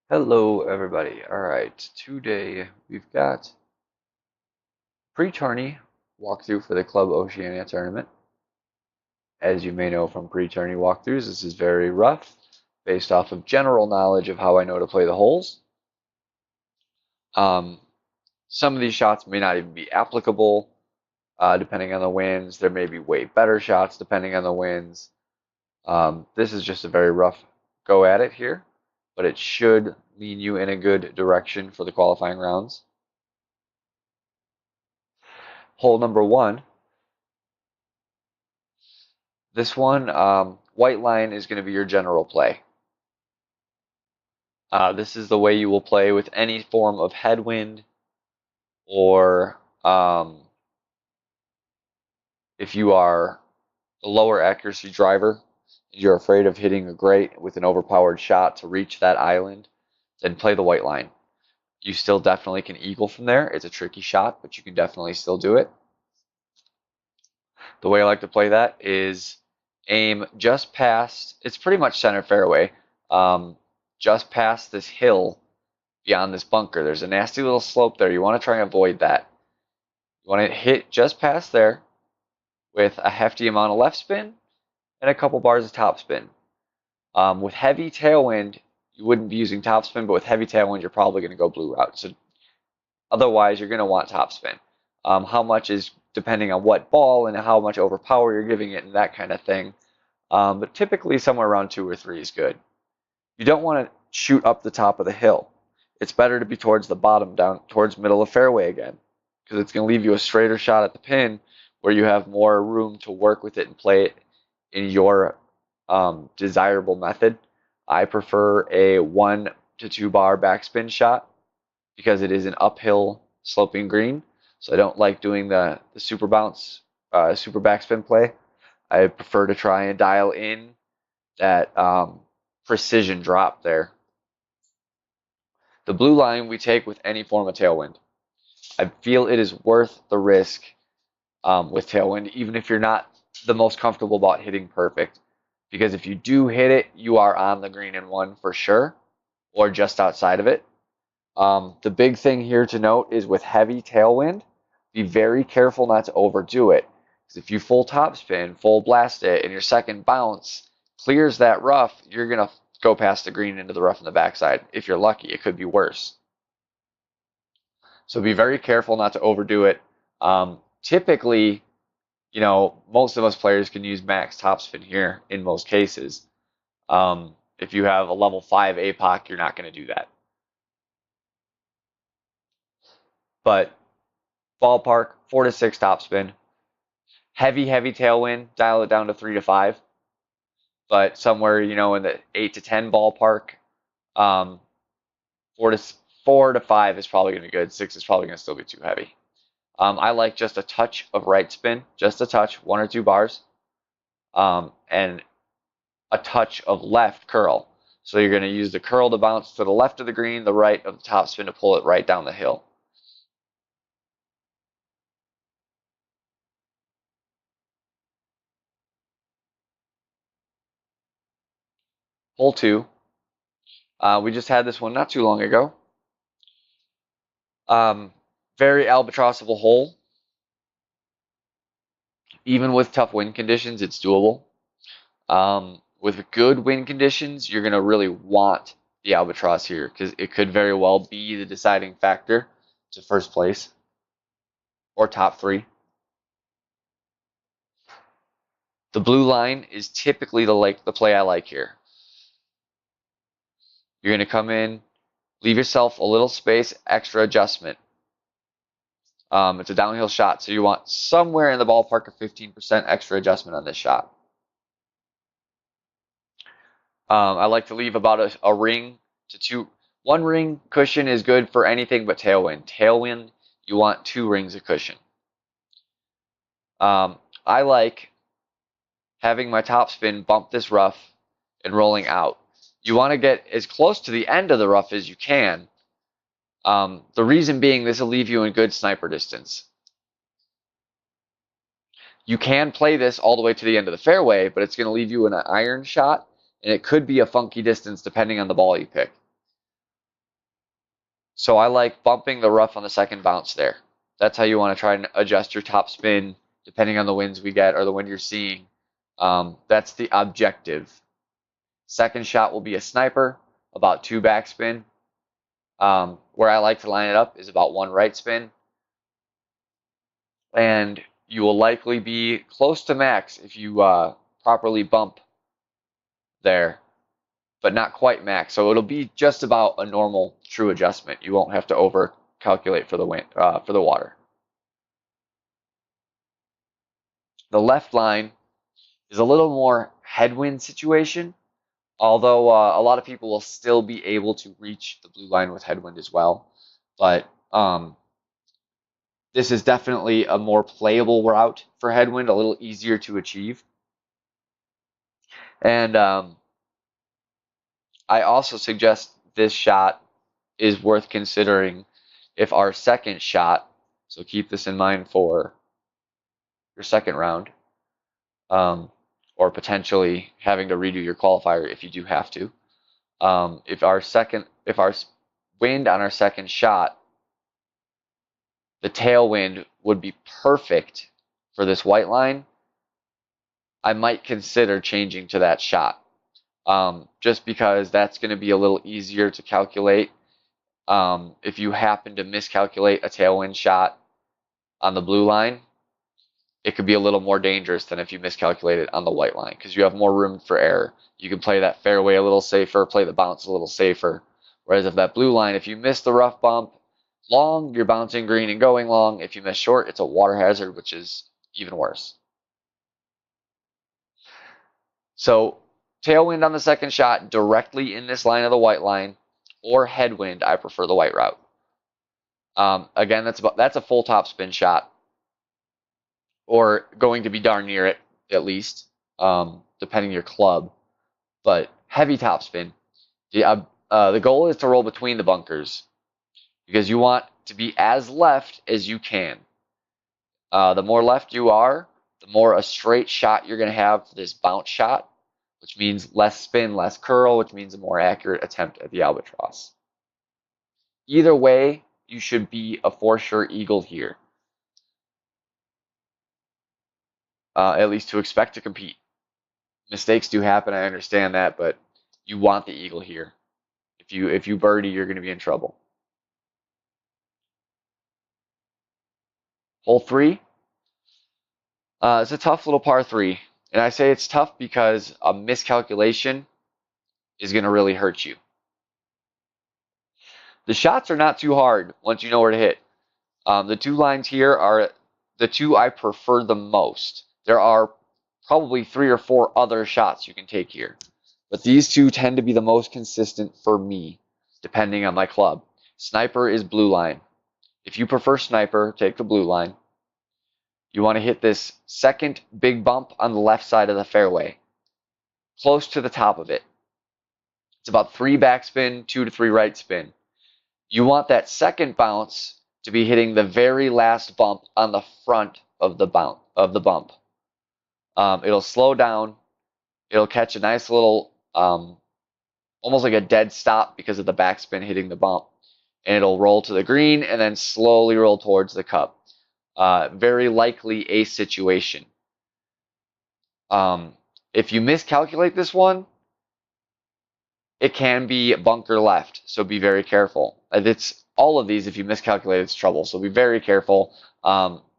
Hello, everybody. All right, today we've got pre-tourney walkthrough for the Club Oceania tournament. As you may know from pre-tourney walkthroughs, this is very rough, based off of general knowledge of how I know to play the holes. Um, some of these shots may not even be applicable, depending on the winds. There may be way better shots depending on the winds. This is just a very rough go at it here, but it should lead you in a good direction for the qualifying rounds. Hole number one. This one, white line is going to be your general play. This is the way you will play with any form of headwind, or if you are a lower accuracy driver and you're afraid of hitting a grate with an overpowered shot to reach that island, then play the white line. You still definitely can eagle from there. It's a tricky shot, but you can definitely still do it. The way I like to play that is aim just past, it's pretty much center fairway, just past this hill beyond this bunker. There's a nasty little slope there. You want to try and avoid that. You want to hit just past there with a hefty amount of left spin and a couple bars of top spin. With heavy tailwind, you wouldn't be using top spin, but with heavy tailwind, you're probably going to go blue route. So otherwise, you're going to want top spin. How much is depending on what ball and how much overpower you're giving it and that kind of thing. But typically somewhere around 2 or 3 is good. You don't want to shoot up the top of the hill. It's better to be towards the bottom, down towards middle of fairway again, because it's going to leave you a straighter shot at the pin where you have more room to work with it and play it in your desirable method. I prefer a 1 to 2 bar backspin shot because it is an uphill sloping green. So I don't like doing the super bounce, super backspin play. I prefer to try and dial in that precision drop there. The blue line we take with any form of tailwind. I feel it is worth the risk with tailwind, even if you're not the most comfortable about hitting perfect. Because if you do hit it, you are on the green in one for sure, or just outside of it. The big thing here to note is with heavy tailwind, be very careful not to overdo it. Because if you full topspin, full blast it, and your second bounce clears that rough, you're going to go past the green into the rough on the backside. If you're lucky, it could be worse. So be very careful not to overdo it. Typically, most of us players can use max topspin here in most cases. If you have a level 5 APOC, you're not going to do that. But ballpark, 4 to 6 topspin. Heavy tailwind, dial it down to 3 to 5. But somewhere, in the 8 to 10 ballpark, 4 to 5 is probably going to be good. 6 is probably going to still be too heavy. I like just a touch of right spin, just a touch, 1 or 2 bars, and a touch of left curl. So you're going to use the curl to bounce to the left of the green, the right of the top spin to pull it right down the hill. Hole 2. We just had this one not too long ago. Very albatrossable hole. Even with tough wind conditions, it's doable. With good wind conditions, you're going to really want the albatross here because it could very well be the deciding factor to first place or top 3. The blue line is typically the play I like here. You're going to come in, leave yourself a little space, extra adjustment. It's a downhill shot, so you want somewhere in the ballpark of 15% extra adjustment on this shot. I like to leave about a ring to 2. 1 ring cushion is good for anything but tailwind. Tailwind, you want 2 rings of cushion. I like having my topspin bump this rough and rolling out. You want to get as close to the end of the rough as you can. The reason being, this will leave you in good sniper distance. You can play this all the way to the end of the fairway, but it's going to leave you in an iron shot, and it could be a funky distance depending on the ball you pick. So I like bumping the rough on the second bounce there. That's how you want to try and adjust your top spin depending on the winds we get or the wind you're seeing. That's the objective. Second shot will be a sniper, about 2 backspin. Where I like to line it up is about 1 right spin. And you will likely be close to max if you properly bump there, but not quite max. So it'll be just about a normal true adjustment. You won't have to over calculate for the wind, for the water. The left line is a little more headwind situation, although a lot of people will still be able to reach the blue line with headwind as well. But this is definitely a more playable route for headwind, a little easier to achieve. And I also suggest this shot is worth considering if our second shot, so keep this in mind for your second round, or potentially having to redo your qualifier if you do have to. If our wind on our second shot, the tailwind would be perfect for this white line, I might consider changing to that shot. Just because that's going to be a little easier to calculate. If you happen to miscalculate a tailwind shot on the blue line, it could be a little more dangerous than if you miscalculate it on the white line because you have more room for error. You can play that fairway a little safer, play the bounce a little safer. Whereas if that blue line, if you miss the rough bump long, you're bouncing green and going long. If you miss short, it's a water hazard, which is even worse. So tailwind on the second shot directly in this line of the white line, or headwind, I prefer the white route. Again, that's a full top spin shot, or going to be darn near it at least, depending your club. But heavy top spin. The goal is to roll between the bunkers because you want to be as left as you can. The more left you are, the more a straight shot you're going to have for this bounce shot, which means less spin, less curl, which means a more accurate attempt at the albatross. Either way, you should be a for sure eagle here. At least to expect to compete. Mistakes do happen, I understand that, but you want the eagle here. If you birdie, you're going to be in trouble. Hole 3. It's a tough little par 3. And I say it's tough because a miscalculation is going to really hurt you. The shots are not too hard once you know where to hit. The 2 lines here are the 2 I prefer the most. There are probably 3 or 4 other shots you can take here. But these 2 tend to be the most consistent for me, depending on my club. Sniper is blue line. If you prefer sniper, take the blue line. You want to hit this second big bump on the left side of the fairway, close to the top of it. It's about 3 backspin, 2 to 3 right spin. You want that second bounce to be hitting the very last bump on the front of the bump. It'll slow down. It'll catch a nice little, almost like a dead stop because of the backspin hitting the bump. And it'll roll to the green and then slowly roll towards the cup. Very likely a situation. If you miscalculate this one, it can be bunker left, so be very careful. It's all of these, if you miscalculate, it's trouble, so be very careful.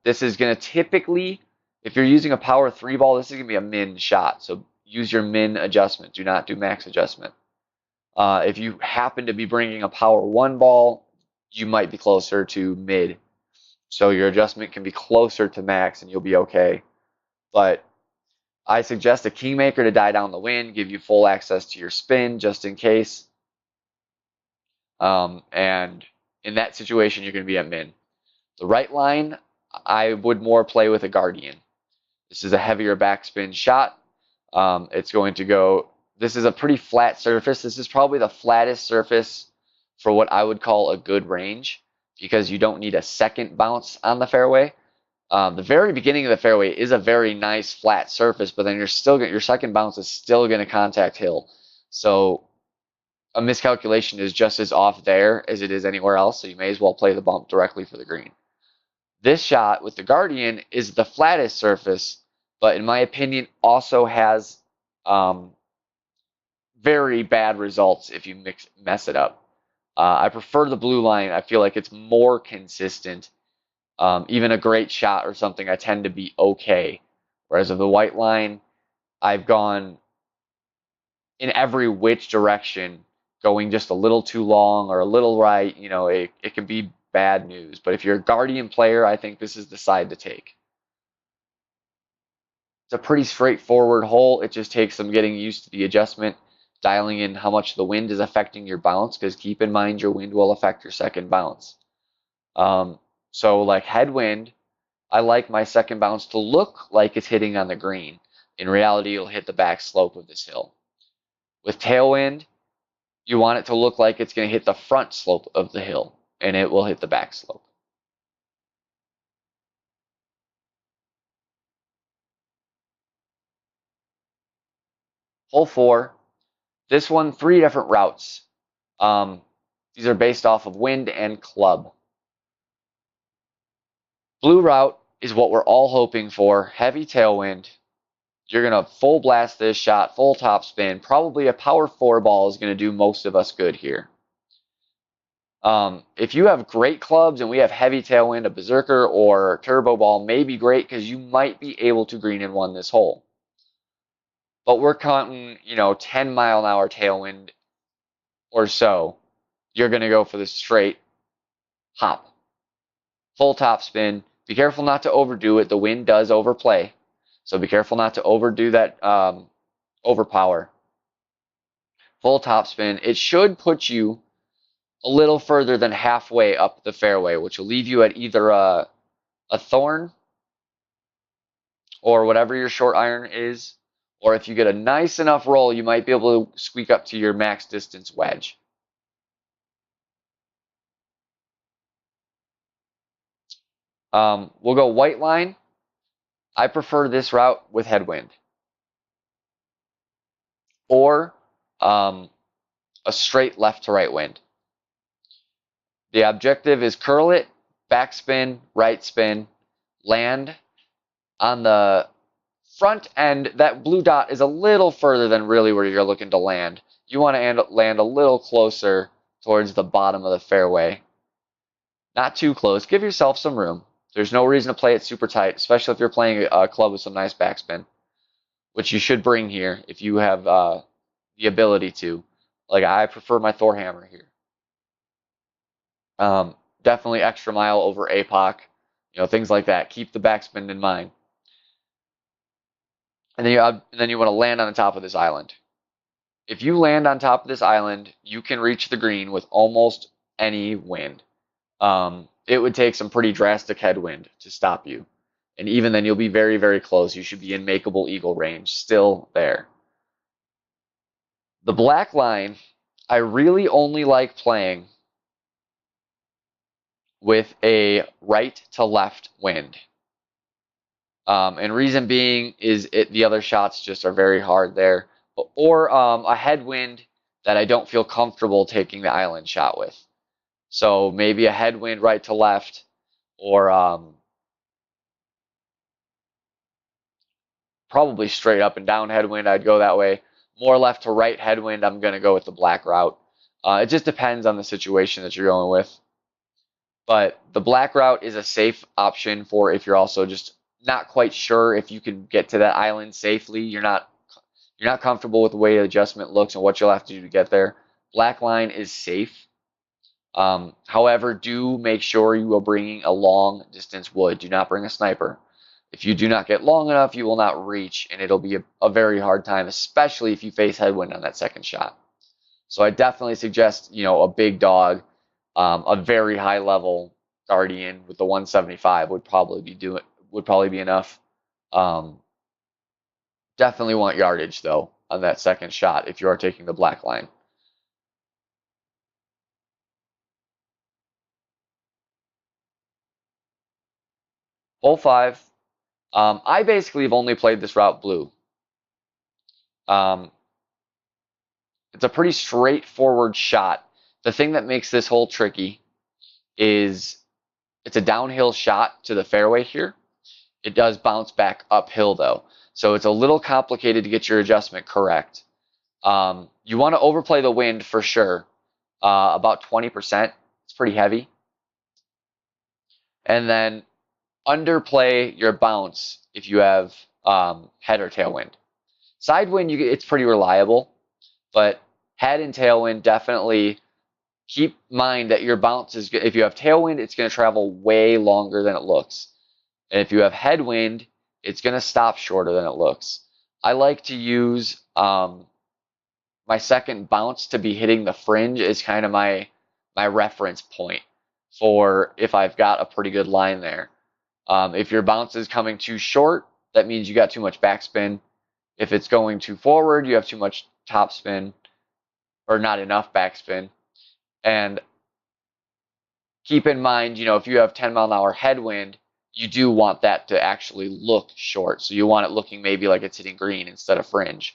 This is going to typically, if you're using a power 3 ball, this is going to be a min shot, so use your min adjustment. Do not do max adjustment. If you happen to be bringing a power 1 ball, you might be closer to mid, so your adjustment can be closer to max and you'll be okay. But I suggest a kingmaker to die down the wind, give you full access to your spin just in case. And in that situation, you're going to be at min. The right line, I would more play with a guardian. This is a heavier backspin shot. It's going to go, this is a pretty flat surface. This is probably the flattest surface for what I would call a good range because you don't need a second bounce on the fairway. The very beginning of the fairway is a very nice flat surface, but then your second bounce is still going to contact hill. So a miscalculation is just as off there as it is anywhere else, so you may as well play the bump directly for the green. This shot with the Guardian is the flattest surface, but in my opinion also has very bad results if you mess it up. I prefer the blue line. I feel like it's more consistent. Even a great shot or something, I tend to be okay. Whereas with the white line, I've gone in every which direction, going just a little too long or a little right. You know, it can be bad news. But if you're a Guardian player, I think this is the side to take. It's a pretty straightforward hole. It just takes some getting used to the adjustment, dialing in how much the wind is affecting your bounce, because keep in mind your wind will affect your second bounce. So like headwind, I like my second bounce to look like it's hitting on the green. In reality, it'll hit the back slope of this hill. With tailwind, you want it to look like it's going to hit the front slope of the hill, and it will hit the back slope. Hole 4, this one, 3 different routes. These are based off of wind and club. Blue route is what we're all hoping for, heavy tailwind. You're going to full blast this shot, full top spin. Probably a power 4 ball is going to do most of us good here. If you have great clubs and we have heavy tailwind, a berserker or turbo ball may be great because you might be able to green in one this hole. But we're counting, 10-mile-an-hour tailwind or so. You're going to go for the straight hop. Full top spin. Be careful not to overdo it. The wind does overplay. So be careful not to overdo that overpower. Full top spin. It should put you a little further than halfway up the fairway, which will leave you at either a thorn or whatever your short iron is, or if you get a nice enough roll, you might be able to squeak up to your max distance wedge. We'll go white line. I prefer this route with headwind. Or a straight left to right wind. The objective is curl it, backspin, right spin, land. On the front end, that blue dot is a little further than really where you're looking to land. You want to land a little closer towards the bottom of the fairway. Not too close. Give yourself some room. There's no reason to play it super tight, especially if you're playing a club with some nice backspin, which you should bring here if you have the ability to. Like, I prefer my Thor hammer here. Definitely extra mile over APOC, things like that. Keep the backspin in mind. And then you want to land on the top of this island. If you land on top of this island, you can reach the green with almost any wind. It would take some pretty drastic headwind to stop you. And even then, you'll be very, very close. You should be in makeable eagle range, still there. The black line, I really only like playing with a right to left wind. And reason being is the other shots just are very hard there. Or a headwind that I don't feel comfortable taking the island shot with. So maybe a headwind right to left, or probably straight up and down headwind. I'd go that way. More left to right headwind, I'm going to go with the black route. It just depends on the situation that you're going with. But the black route is a safe option for if you're also just not quite sure if you can get to that island safely. You're not comfortable with the way the adjustment looks and what you'll have to do to get there. Black line is safe. However, do make sure you are bringing a long distance wood. Do not bring a sniper. If you do not get long enough, you will not reach, and it'll be a very hard time, especially if you face headwind on that second shot. So I definitely suggest, a big dog, a very high level Guardian with the 175 would probably be enough. Definitely want yardage though on that second shot if you are taking the black line. Hole 5. I basically have only played this route blue. It's a pretty straightforward shot. The thing that makes this hole tricky is it's a downhill shot to the fairway here. It does bounce back uphill though, so it's a little complicated to get your adjustment correct. You want to overplay the wind for sure, about 20%. It's pretty heavy. And then underplay your bounce if you have head or tailwind. Side wind, it's pretty reliable, but head and tailwind, definitely keep in mind that your bounce is, if you have tailwind, it's going to travel way longer than it looks. And if you have headwind, it's going to stop shorter than it looks. I like to use my second bounce to be hitting the fringe is kind of my reference point for if I've got a pretty good line there. If your bounce is coming too short, that means you got too much backspin. If it's going too forward, you have too much topspin or not enough backspin. And keep in mind, if you have 10-mile-an-hour headwind, you do want that to actually look short. So you want it looking maybe like it's hitting green instead of fringe.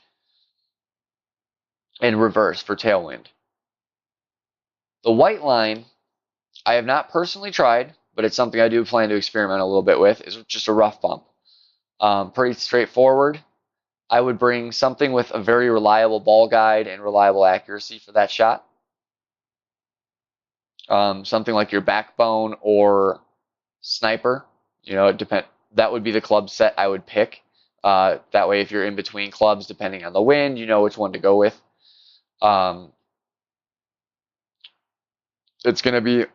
And reverse for tailwind. The white line, I have not personally tried, but it's something I do plan to experiment a little bit with, is just a rough bump. Pretty straightforward. I would bring something with a very reliable ball guide and reliable accuracy for that shot. Something like your backbone or sniper. It depends. That would be the club set I would pick. That way, if you're in between clubs, depending on the wind, you know which one to go with. It's going to be,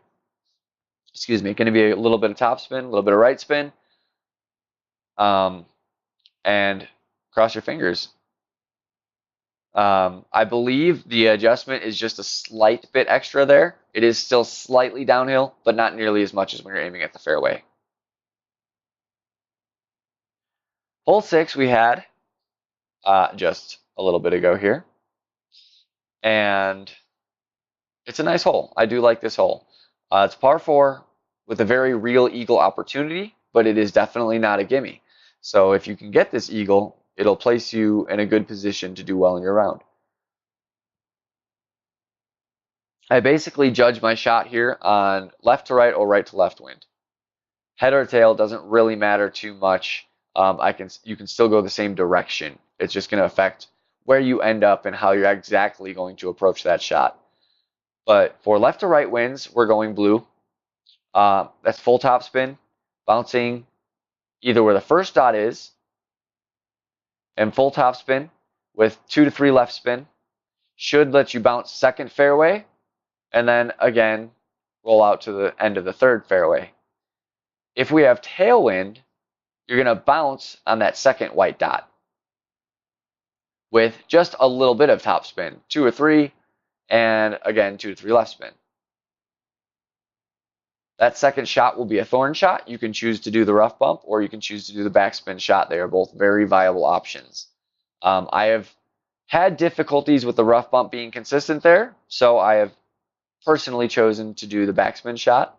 going to be a little bit of topspin, a little bit of right spin, and cross your fingers. I believe the adjustment is just a slight bit extra there. It is still slightly downhill, but not nearly as much as when you're aiming at the fairway. Hole 6 we had just a little bit ago here. And it's a nice hole. I do like this hole. It's par 4 with a very real eagle opportunity, but it is definitely not a gimme. So if you can get this eagle, it'll place you in a good position to do well in your round. I basically judge my shot here on left to right or right to left wind. Head or tail doesn't really matter too much. You can still go the same direction. It's just going to affect where you end up and how you're exactly going to approach that shot. But for left to right winds, we're going blue. That's full topspin, bouncing either where the first dot is, and full topspin with 2 to 3 left spin should let you bounce second fairway, and then again roll out to the end of the third fairway. If we have tailwind, you're going to bounce on that second white dot with just a little bit of topspin, 2 or 3, and again 2 to 3 left spin. That second shot will be a thorn shot. You can choose to do the rough bump or you can choose to do the backspin shot. They are both very viable options. I have had difficulties with the rough bump being consistent there, so I have personally chosen to do the backspin shot.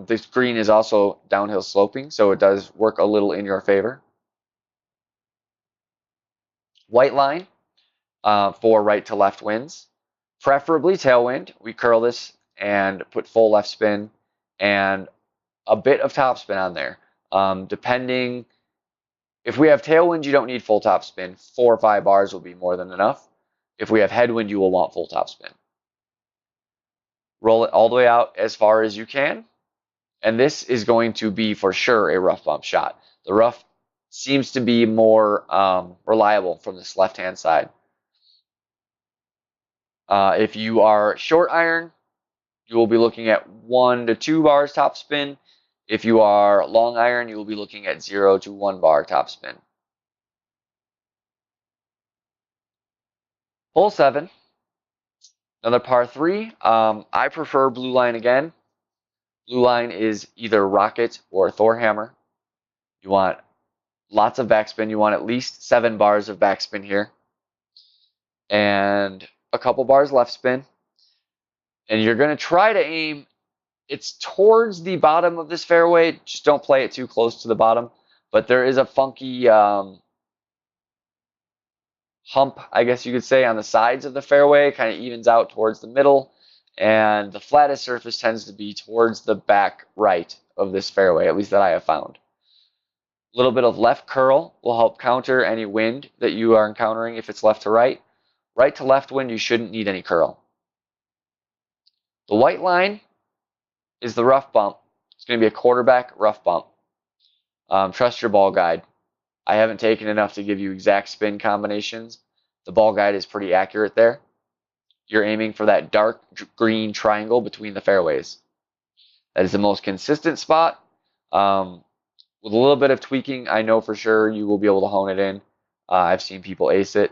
This green is also downhill sloping, so it does work a little in your favor. White line for right to left winds, preferably tailwind. We curl this and put full left spin and a bit of topspin on there. Depending, if we have tailwind, you don't need full topspin. 4 or 5 bars will be more than enough. If we have headwind, you will want full topspin. Roll it all the way out as far as you can. And this is going to be for sure a rough bump shot. The rough seems to be more reliable from this left-hand side. If you are short iron, you will be looking at 1 to 2 bars topspin. If you are long iron, you will be looking at 0 to 1 bar topspin. Hole 7, another par 3. I prefer blue line again. Blue line is either rocket or Thor hammer. You want lots of backspin. You want at least 7 bars of backspin here. And a couple bars left spin. And you're going to try to aim, it's towards the bottom of this fairway. Just don't play it too close to the bottom. But there is a funky hump, I guess you could say, on the sides of the fairway, kind of evens out towards the middle, and the flattest surface tends to be towards the back right of this fairway, at least that I have found. A little bit of left curl will help counter any wind that you are encountering if it's left to right. Right to left wind, you shouldn't need any curl. The white line is the rough bump. It's going to be a quarterback rough bump. Trust your ball guide. I haven't taken enough to give you exact spin combinations. The ball guide is pretty accurate there. You're aiming for that dark green triangle between the fairways. That is the most consistent spot. With a little bit of tweaking, I know for sure you will be able to hone it in. I've seen people ace it.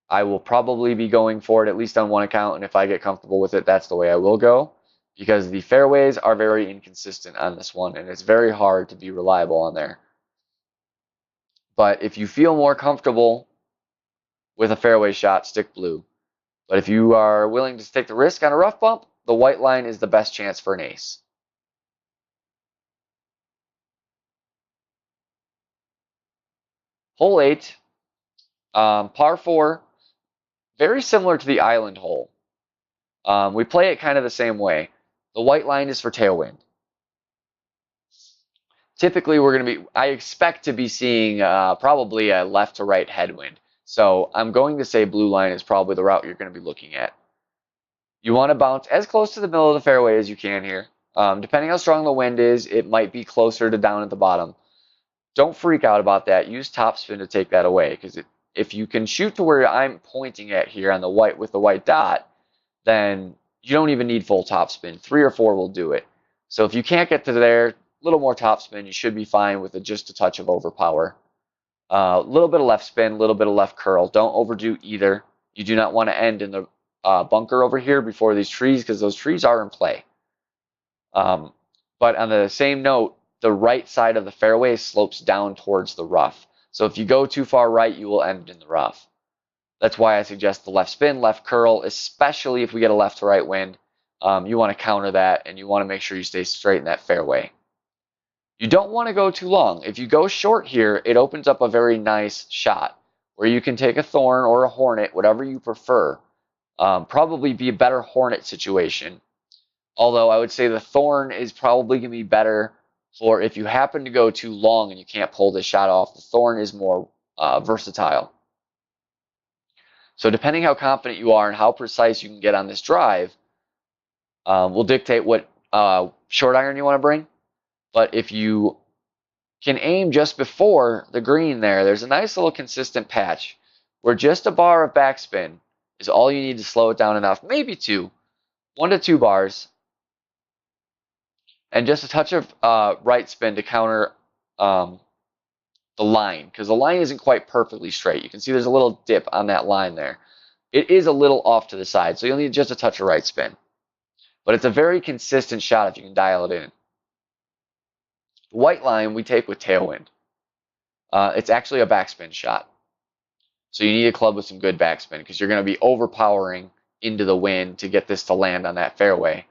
I will probably be going for it at least on one account, and if I get comfortable with it, that's the way I will go, because the fairways are very inconsistent on this one, and it's very hard to be reliable on there. But if you feel more comfortable with a fairway shot, stick blue. But if you are willing to take the risk on a rough bump, the white line is the best chance for an ace. Hole 8, par 4, very similar to the island hole. We play it kind of the same way. The white line is for tailwind. Typically, I expect to be seeing probably a left to right headwind. So I'm going to say blue line is probably the route you're going to be looking at. You want to bounce as close to the middle of the fairway as you can here. Depending how strong the wind is, it might be closer to down at the bottom. Don't freak out about that. Use topspin to take that away, because if you can shoot to where I'm pointing at here on the white with the white dot, then you don't even need full topspin. 3 or 4 will do it. So if you can't get to there, a little more topspin, you should be fine with just a touch of overpower. A little bit of left spin, a little bit of left curl. Don't overdo either. You do not want to end in the bunker over here before these trees, because those trees are in play. But on the same note, the right side of the fairway slopes down towards the rough. So if you go too far right, you will end in the rough. That's why I suggest the left spin, left curl, especially if we get a left to right wind. You want to counter that, and you want to make sure you stay straight in that fairway. You don't want to go too long. If you go short here, it opens up a very nice shot where you can take a thorn or a hornet, whatever you prefer. Probably be a better hornet situation. Although I would say the thorn is probably going to be better for if you happen to go too long and you can't pull this shot off. The thorn is more versatile. So depending how confident you are and how precise you can get on this drive will dictate what short iron you want to bring. But if you can aim just before the green there's a nice little consistent patch where just a bar of backspin is all you need to slow it down enough, maybe 1 to 2 bars, and just a touch of right spin to counter the line, because the line isn't quite perfectly straight. You can see there's a little dip on that line there. It is a little off to the side, so you'll need just a touch of right spin. But it's a very consistent shot if you can dial it in. The white line we take with tailwind. It's actually a backspin shot. So you need a club with some good backspin, because you're going to be overpowering into the wind to get this to land on that fairway.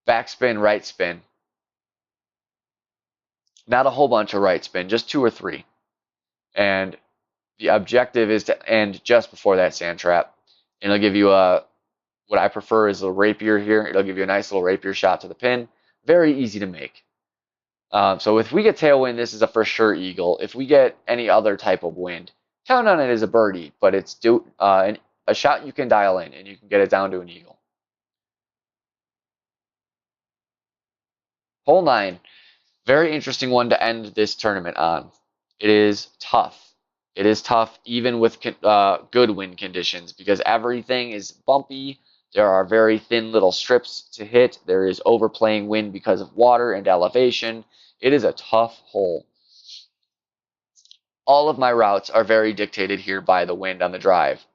Backspin, right spin. Not a whole bunch of right spin, just 2 or 3. And the objective is to end just before that sand trap. And it'll give you what I prefer is a rapier here. It'll give you a nice little rapier shot to the pin. Very easy to make. So if we get tailwind, this is a for sure eagle. If we get any other type of wind, count on it as a birdie, but it's a shot you can dial in, and you can get it down to an eagle. Hole 9, very interesting one to end this tournament on. It is tough. It is tough even with good wind conditions, because everything is bumpy. There are very thin little strips to hit. There is overplaying wind because of water and elevation. It is a tough hole. All of my routes are very dictated here by the wind on the drive.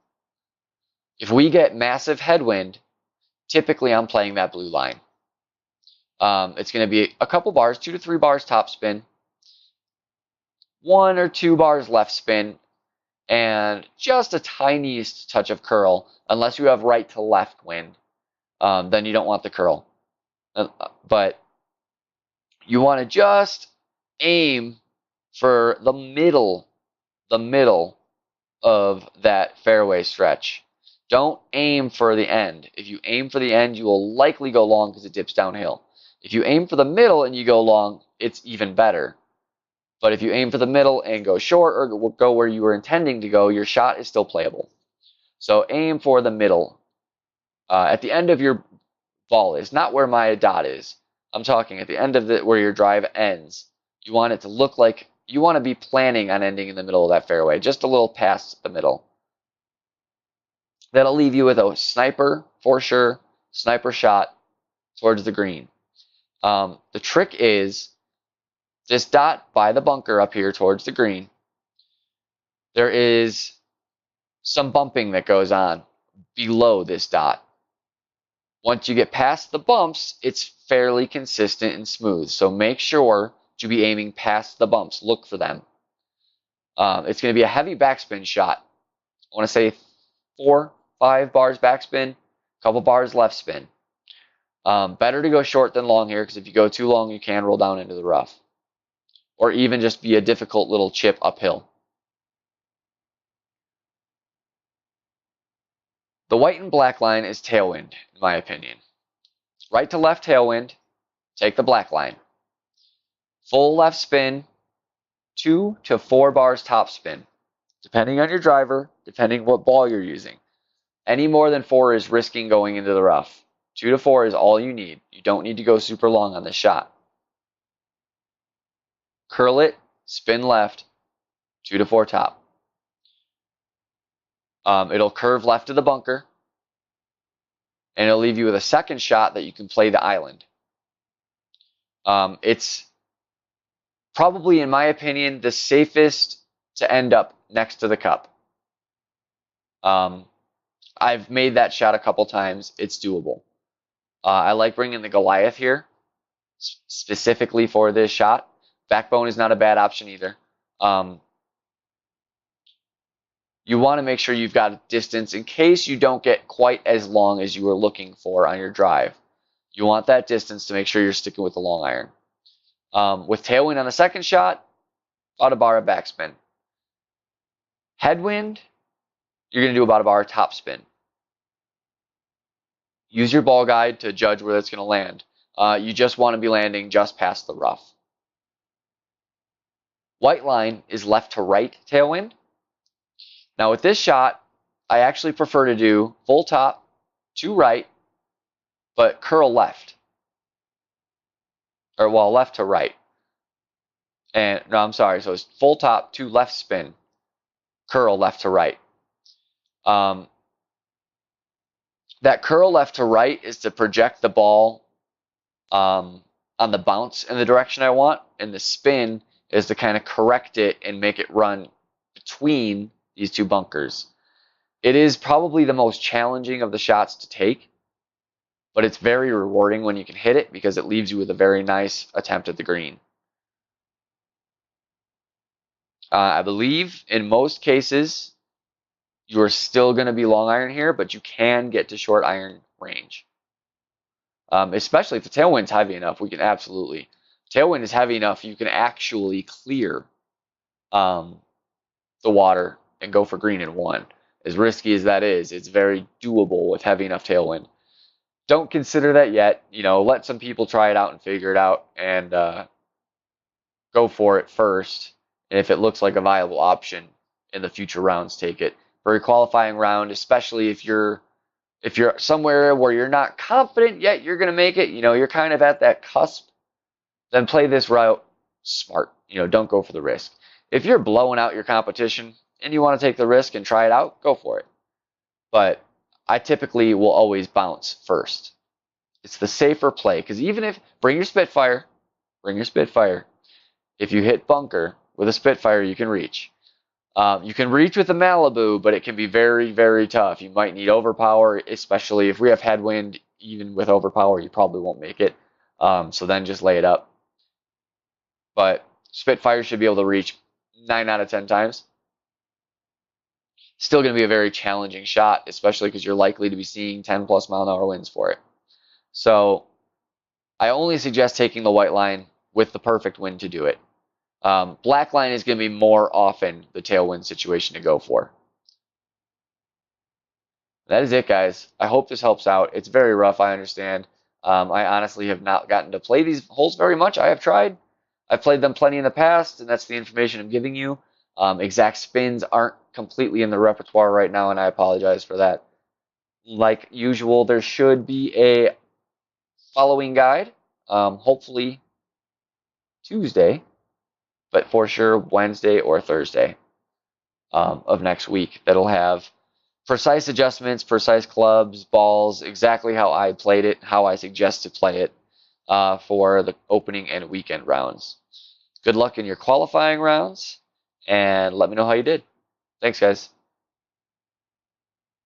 If we get massive headwind, typically I'm playing that blue line. It's going to be a couple bars, 2 to 3 bars top spin, 1 or 2 bars left spin, and just a tiniest touch of curl, unless you have right to left wind. Then you don't want the curl. But you want to just aim for the middle of that fairway stretch. Don't aim for the end. If you aim for the end, you will likely go long because it dips downhill. If you aim for the middle and you go long, it's even better. But if you aim for the middle and go short or go where you were intending to go, your shot is still playable. So aim for the middle. At the end of your ball is, not where my dot is. I'm talking at the end of where your drive ends. You want it to look like you want to be planning on ending in the middle of that fairway, just a little past the middle. That'll leave you with a sniper, for sure, sniper shot towards the green. The trick is this dot by the bunker up here towards the green. There is some bumping that goes on below this dot. Once you get past the bumps, it's fairly consistent and smooth. So make sure to be aiming past the bumps. Look for them. It's going to be a heavy backspin shot. I want to say 4, 5 bars backspin, a couple bars left spin. Better to go short than long here, because if you go too long, you can roll down into the rough. Or even just be a difficult little chip uphill. The white and black line is tailwind, in my opinion. Right to left tailwind, take the black line. Full left spin, 2 to 4 bars top spin. Depending on your driver, depending what ball you're using. Any more than 4 is risking going into the rough. 2 to 4 is all you need. You don't need to go super long on this shot. Curl it, spin left, 2 to 4 top. It'll curve left of the bunker, and it'll leave you with a second shot that you can play the island. It's probably, in my opinion, the safest to end up next to the cup. I've made that shot a couple times. It's doable. I like bringing the Goliath here, specifically for this shot. Backbone is not a bad option either. You want to make sure you've got a distance in case you don't get quite as long as you were looking for on your drive. You want that distance to make sure you're sticking with the long iron. With tailwind on the second shot, about a bar of backspin. Headwind, you're going to do about a bar of topspin. Use your ball guide to judge where that's going to land. You just want to be landing just past the rough. White line is left to right tailwind. Now with this shot, I actually prefer to do full top to right, but curl left. Or well, left to right. And no, I'm sorry. So it's full top to left spin, curl left to right. That curl left to right is to project the ball on the bounce in the direction I want, and the spin is to kind of correct it and make it run between these two bunkers. It is probably the most challenging of the shots to take, but it's very rewarding when you can hit it because it leaves you with a very nice attempt at the green. I believe in most cases you are still going to be long iron here, but you can get to short iron range. Especially if the tailwind's heavy enough, we can absolutely. Tailwind is heavy enough, you can actually clear the water and go for green in one. As risky as that is, it's very doable with heavy enough tailwind. Don't consider that yet. You know, let some people try it out and figure it out, and go for it first. And if it looks like a viable option in the future rounds, take it. For a qualifying round, especially if you're somewhere where you're not confident yet you're going to make it, you know, you're kind of at that cusp, then play this route smart. You know, don't go for the risk. If you're blowing out your competition and you want to take the risk and try it out, go for it. But I typically will always bounce first. It's the safer play, because even if, bring your Spitfire. If you hit bunker with a Spitfire, you can reach. You can reach with a Malibu, but it can be very, very tough. You might need overpower, especially if we have headwind. Even with overpower, you probably won't make it. So then just lay it up. But Spitfire should be able to reach 9 out of 10 times. Still going to be a very challenging shot, especially because you're likely to be seeing 10+ mile-an-hour winds for it. So I only suggest taking the white line with the perfect wind to do it. Black line is going to be more often the tailwind situation to go for. That is it, guys. I hope this helps out. It's very rough, I understand. I honestly have not gotten to play these holes very much. I have tried. I've played them plenty in the past, and that's the information I'm giving you. Exact spins aren't completely in the repertoire right now, and I apologize for that. Like usual, there should be a following guide, hopefully Tuesday, but for sure Wednesday or Thursday of next week. That'll have precise adjustments, precise clubs, balls, exactly how I played it, how I suggest to play it for the opening and weekend rounds. Good luck in your qualifying rounds, and let me know how you did. Thanks, guys.